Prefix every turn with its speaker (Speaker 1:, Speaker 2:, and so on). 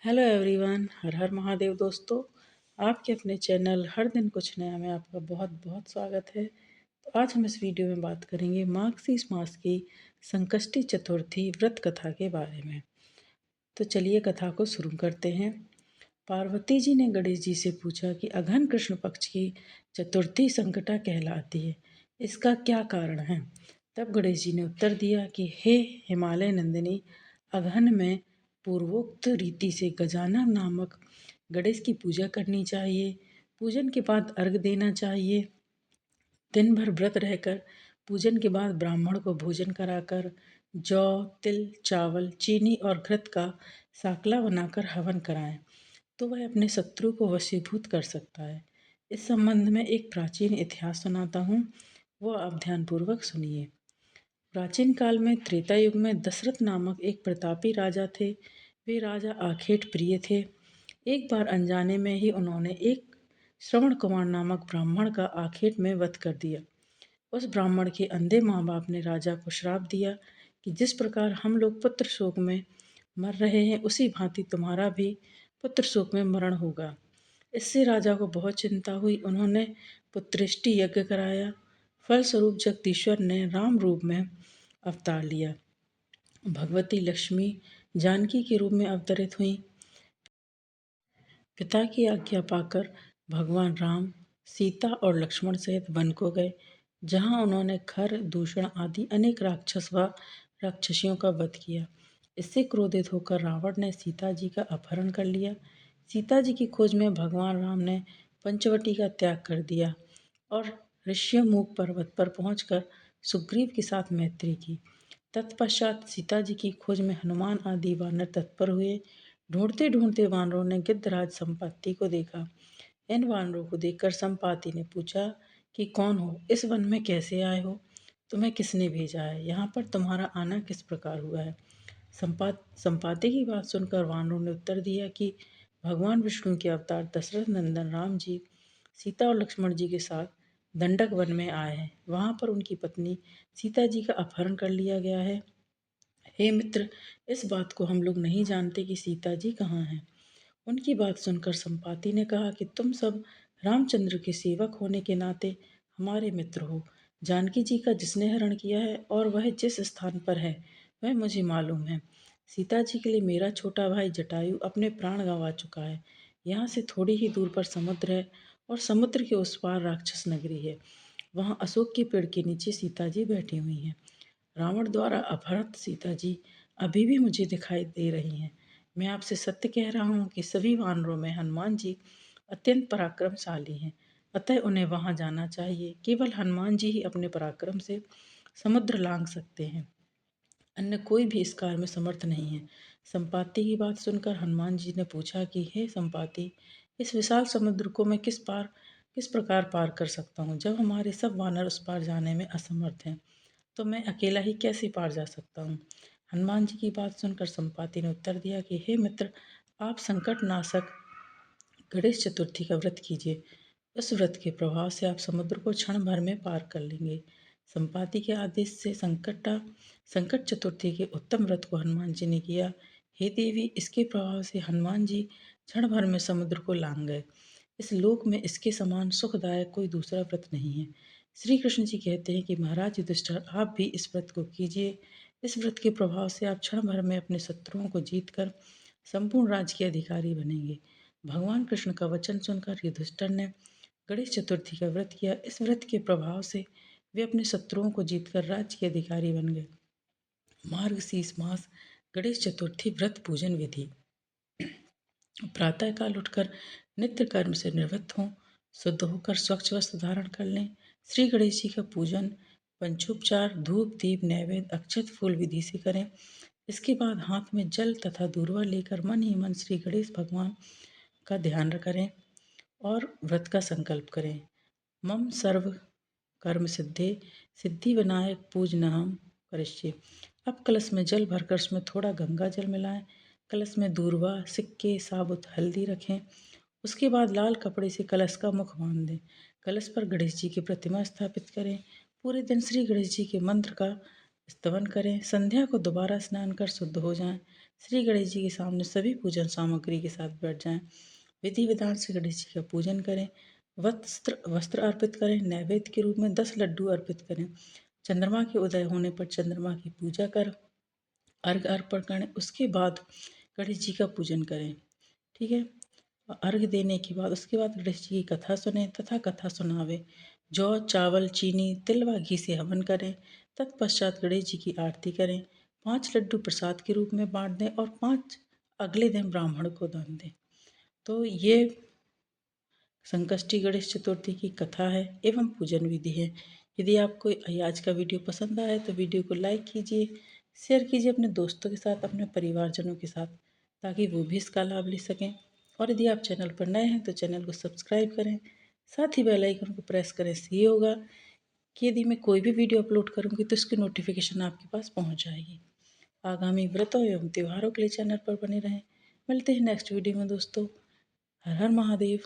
Speaker 1: Hello everyone, हर हर महादेव दोस्तों। आपके अपने चैनल हर दिन कुछ नया में आपका बहुत बहुत स्वागत है। तो आज हम इस वीडियो में बात करेंगे मार्गशीर्ष मास की संकष्टी चतुर्थी व्रत कथा के बारे में। तो चलिए कथा को शुरू करते हैं। पार्वती जी ने गणेश जी से पूछा कि अघन कृष्ण पक्ष की चतुर्थी संकटा कहलाती है, इसका क्या कारण है। तब गणेश जी ने उत्तर दिया कि हे हिमालय नंदिनी, अघन में पूर्वोक्त रीति से गजानन नामक गणेश की पूजा करनी चाहिए। पूजन के बाद अर्घ देना चाहिए। दिन भर व्रत रहकर पूजन के बाद ब्राह्मण को भोजन कराकर जौ, तिल, चावल, चीनी और घृत का साकला बनाकर हवन कराएं, तो वह अपने शत्रु को वशीभूत कर सकता है। इस संबंध में एक प्राचीन इतिहास सुनाता हूँ, वह आप ध्यानपूर्वक सुनिए। प्राचीन काल में त्रेता युग में दशरथ नामक एक प्रतापी राजा थे। वे राजा आखेट प्रिय थे। एक बार अनजाने में ही उन्होंने एक श्रवण कुमार नामक ब्राह्मण का आखेट में वध कर दिया। उस ब्राह्मण के अंधे माँ बाप ने राजा को श्राप दिया कि जिस प्रकार हम लोग पुत्र शोक में मर रहे हैं, उसी भांति तुम्हारा भी पुत्र शोक में मरण होगा। इससे राजा को बहुत चिंता हुई। उन्होंने पुत्रेष्टि यज्ञ कराया। फलस्वरूप जगदीश्वर ने राम रूप में अवतार लिया। भगवती लक्ष्मी जानकी के रूप में अवतरित हुई। पिता की आज्ञा पाकर भगवान राम सीता और लक्ष्मण सहित वन को गए, जहां उन्होंने खर, दूषण आदि अनेक राक्षस व राक्षसियों का वध किया। इससे क्रोधित होकर रावण ने सीता जी का अपहरण कर लिया। सीता जी की खोज में भगवान राम ने पंचवटी का त्याग कर दिया और ऋष्यमूक पर्वत पर पहुंचकर सुग्रीव के साथ मैत्री की। तत्पश्चात सीता जी की खोज में हनुमान आदि वानर तत्पर हुए। ढूंढते ढूंढते वानरों ने गिद्धराज संपाति को देखा। इन वानरों को देखकर संपाति ने पूछा कि कौन हो, इस वन में कैसे आए हो, तुम्हें किसने भेजा है, यहाँ पर तुम्हारा आना किस प्रकार हुआ है। संपाति की बात सुनकर वानरों ने उत्तर दिया कि भगवान विष्णु के अवतार दशरथ नंदन राम जी सीता और लक्ष्मण जी के साथ दंडक वन में आए हैं। वहां पर उनकी पत्नी सीता जी का अपहरण कर लिया गया है। हे मित्र, इस बात को हम लोग नहीं जानते कि सीता जी कहाँ हैं। उनकी बात सुनकर संपाति ने कहा कि तुम सब रामचंद्र के सेवक होने के नाते हमारे मित्र हो। जानकी जी का जिसने हरण किया है और वह जिस स्थान पर है वह मुझे मालूम है। सीता जी के लिए मेरा छोटा भाई जटायु अपने प्राण गंवा चुका है। यहाँ से थोड़ी ही दूर पर समुद्र है और समुद्र के उस पार राक्षस नगरी है। वहाँ अशोक के पेड़ के नीचे सीता जी बैठी हुई हैं। रावण द्वारा अपहृत सीता जी अभी भी मुझे दिखाई दे रही हैं। मैं आपसे सत्य कह रहा हूँ कि सभी वानरों में हनुमान जी अत्यंत पराक्रमशाली हैं, अतः उन्हें वहां जाना चाहिए। केवल हनुमान जी ही अपने पराक्रम से समुद्र लांघ सकते हैं, अन्य कोई भी इस कार्य में समर्थ नहीं है। संपाति की बात सुनकर हनुमान जी ने पूछा कि हे संपाति, इस विशाल समुद्र को मैं किस प्रकार पार कर सकता हूँ, जब हमारे सब वानर उस पार जाने में असमर्थ हैं, तो मैं अकेला ही कैसे पार जा सकता हूँ। हनुमान जी की बात सुनकर संपाति ने उत्तर दिया कि हे मित्र, आप संकट नाशक गणेश चतुर्थी का व्रत कीजिए। उस व्रत के प्रभाव से आप समुद्र को क्षण भर में पार कर लेंगे। संपाति के आदेश से संकट चतुर्थी के उत्तम व्रत को हनुमान जी ने किया। हे देवी, इसके प्रभाव से हनुमान जी क्षण भर में समुद्र को लांघ गए। इस लोक में इसके समान सुखदायक कोई दूसरा व्रत नहीं है। श्री कृष्ण जी कहते हैं कि महाराज युधिष्ठिर, आप भी इस व्रत को कीजिए। इस व्रत के प्रभाव से आप क्षण भर में अपने शत्रुओं को जीतकर संपूर्ण राज्य के अधिकारी बनेंगे। भगवान कृष्ण का वचन सुनकर युधिष्ठिर ने गणेश चतुर्थी का व्रत किया। इस व्रत के प्रभाव से वे अपने शत्रुओं को जीतकर राज्य के अधिकारी बन गए। मार्गशीर्ष मास गणेश चतुर्थी व्रत पूजन विधि। प्रातःकाल उठकर नित्य कर्म से निवृत्त हों, शुद्ध होकर स्वच्छ वस्त्र धारण कर लें। श्री गणेश जी का पूजन पंचोपचार, धूप, दीप, नैवेद्य, अक्षत, फूल विधि से करें। इसके बाद हाथ में जल तथा दूर्वा लेकर मन ही मन श्री गणेश भगवान का ध्यान करें और व्रत का संकल्प करें। मम सर्व कर्म सिद्धे सिद्धि विनायक पूजनहम करिष्ये। अब कलश में जल भरकर उसमें थोड़ा गंगा जल मिलाएं। कलश में दूर्वा, सिक्के, साबुत हल्दी रखें। उसके बाद लाल कपड़े से कलश का मुख बांध दें। कलश पर गणेश जी की प्रतिमा स्थापित करें। पूरे दिन श्री गणेश जी के मंत्र का स्तवन करें। संध्या को दोबारा स्नान कर शुद्ध हो जाएं। श्री गणेश जी के सामने सभी पूजन सामग्री के साथ बैठ जाएं। विधि विधान से गणेश जी का पूजन करें। वस्त्र अर्पित करें। नैवेद्य के रूप में 10 लड्डू अर्पित करें। चंद्रमा के उदय होने पर चंद्रमा की पूजा कर अर्घ अर्पण करें। उसके बाद गणेश जी का पूजन करें। ठीक है। अर्घ देने के बाद उसके बाद गणेश जी की कथा सुने तथा कथा सुनावे। जौ चावल चीनी तिल व घी से हवन करें। तत्पश्चात गणेश जी की आरती करें। 5 लड्डू प्रसाद के रूप में बांट दें और 5 अगले दिन ब्राह्मण को दान दें। तो ये संकष्टी गणेश चतुर्थी की कथा है एवं पूजन विधि है। यदि आपको आज का वीडियो पसंद आए तो वीडियो को लाइक कीजिए, शेयर कीजिए अपने दोस्तों के साथ, अपने परिवारजनों के साथ, ताकि वो भी इसका लाभ ले सकें। और यदि आप चैनल पर नए हैं तो चैनल को सब्सक्राइब करें, साथ ही बेल आइकन को प्रेस करें। इससे ये होगा कि यदि मैं कोई भी वीडियो अपलोड करूँगी तो इसकी नोटिफिकेशन आपके पास पहुँच जाएगी। आगामी व्रतों एवं त्योहारों के लिए चैनल पर बने रहें। मिलते हैं नेक्स्ट वीडियो में दोस्तों। हर हर महादेव।